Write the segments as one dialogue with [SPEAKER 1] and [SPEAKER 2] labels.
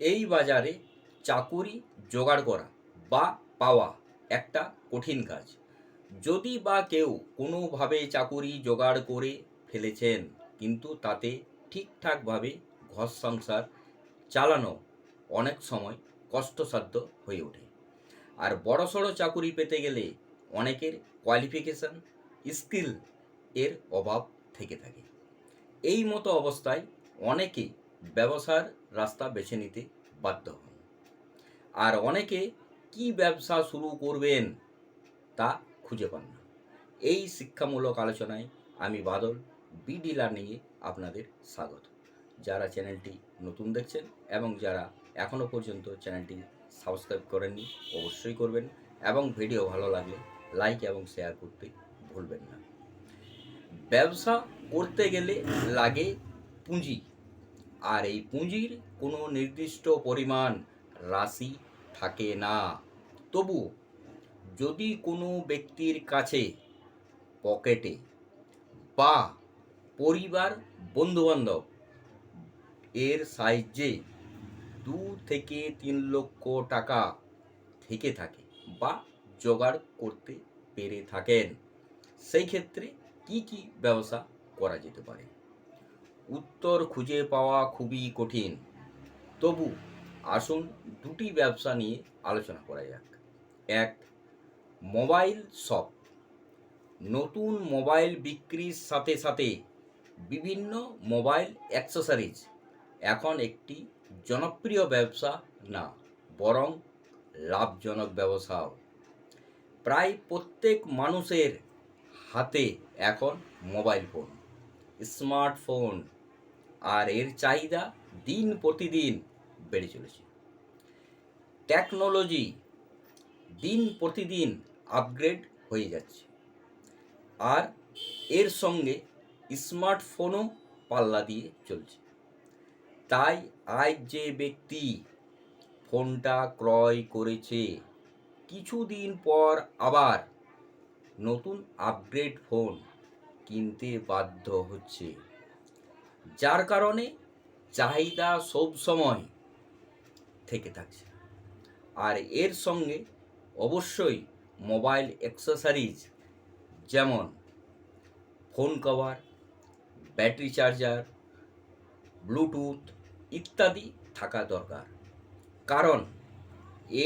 [SPEAKER 1] এই বাজারে চাকুরি জোগাড় করা বা পাওয়া একটা কঠিন কাজ। যদি বা কেউ কোনোভাবে চাকুরি জোগাড় করে ফেলেছেন, কিন্তু তাতে ঠিকঠাকভাবে ঘর সংসার চালানো অনেক সময় কষ্টসাধ্য হয়ে ওঠে। আর বড়সড় চাকুরি পেতে গেলে অনেকের কোয়ালিফিকেশন, স্কিল এর অভাব থেকে থাকে। এই মতো অবস্থায় অনেকে ব্যবসার রাস্তা বেছে নিতে বাধ্য হন। আর অনেকে কি ব্যবসা শুরু করবেন তা খুঁজে পান না। এই শিক্ষামূলক আলোচনায় আমি বাদল বিডি লার্নিংয়ে আপনাদের স্বাগত। যারা চ্যানেলটি নতুন দেখছেন এবং যারা এখনও পর্যন্ত চ্যানেলটি সাবস্ক্রাইব করেননি, অবশ্যই করবেন এবং ভিডিও ভালো লাগলে লাইক এবং শেয়ার করতে ভুলবেন না। ব্যবসা করতে গেলে লাগে পুঁজি, আর এই পুঁজির কোনো নির্দিষ্ট পরিমাণ রাশি থাকে না। তবু যদি কোনো ব্যক্তির কাছে, পকেটে বা পরিবার, বন্ধুবান্ধব এর সাহায্যে 2 থেকে 3 লক্ষ টাকা থেকে থাকে বা জোগাড় করতে পেরে থাকেন, সেই ক্ষেত্রে কি কি ব্যবসা করা যেতে পারে? উত্তর খুঁজে পাওয়া খুবই কঠিন। তবু আসুন দুটি ব্যবসা নিয়ে আলোচনা করা যাক। এক, মোবাইল শপ। নতুন মোবাইল বিক্রির সাথে সাথে বিভিন্ন মোবাইল অ্যাক্সেসরিজ এখন একটি জনপ্রিয় ব্যবসা না, বরং লাভজনক ব্যবসাও। প্রায় প্রত্যেক মানুষের হাতে এখন মোবাইল ফোন, স্মার্টফোন, আর এর চাহিদা দিন প্রতিদিন বেড়ে চলেছে। টেকনোলজি দিন প্রতিদিন আপগ্রেড হয়ে যাচ্ছে, আর এর সঙ্গে স্মার্টফোনও পাল্লা দিয়ে চলছে। তাই আজ যে ব্যক্তি ফোনটা ক্রয় করেছে, কিছুদিন পর আবার নতুন আপগ্রেড ফোন কিনতে বাধ্য হচ্ছে, যার কারণে চাহিদা সব সময় থেকে থাকছে। আর এর সঙ্গে অবশ্যই মোবাইল অ্যাক্সেসরিজ যেমন phone cover, battery charger, Bluetooth ইত্যাদি থাকা দরকার, কারণ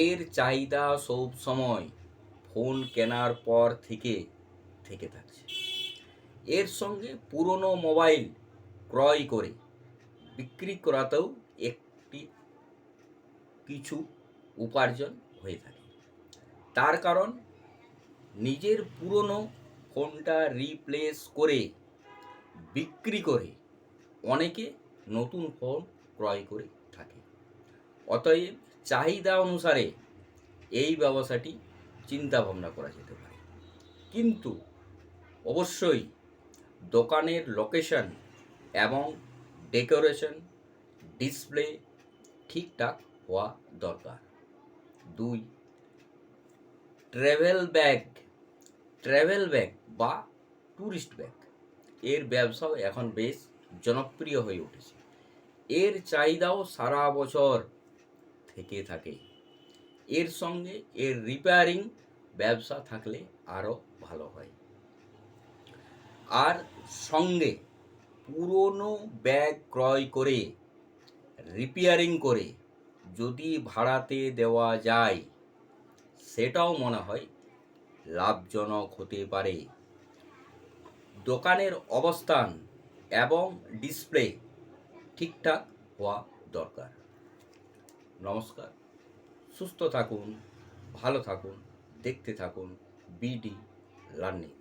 [SPEAKER 1] এর চাহিদা সব সময় ফোন কেনার পর থেকে থাকছে। এর সঙ্গে পুরনো মোবাইল ক্রয় করে বিক্রি করাতেও একটি কিছু উপার্জন হয়ে থাকে। তার কারণ নিজের পুরনো ফোনটা রিপ্লেস করে বিক্রি করে অনেকে নতুন ফোন ক্রয় করে থাকে। অতএব চাহিদা অনুসারে এই ব্যবসাটি চিন্তা ভাবনা করা যেতে পারে, কিন্তু অবশ্যই দোকানের লোকেশন এবং ডেকোরেশন, ডিসপ্লে ঠিকঠাক হওয়া দরকার। 2, ট্রাভেল ব্যাগ বা ট্যুরিস্ট ব্যাগ এর ব্যবসাও এখন বেশ জনপ্রিয় হয়ে উঠেছে। এর চাহিদাও সারা বছর থেকে থাকে। এর সঙ্গে এর রিপেয়ারিং ব্যবসা থাকলে আরও ভালো হয়। আর সঙ্গে পুরনো ব্যাগ ক্রয় করে রিপেয়ারিং করে যদি ভাড়াতে দেওয়া যায়, সেটাও মনে হয় লাভজনক হতে পারে। দোকানের অবস্থান এবং ডিসপ্লে ঠিকঠাক হওয়া দরকার। নমস্কার, সুস্থ থাকুন, ভালো থাকুন, দেখতে থাকুন বিডি লার্নিং।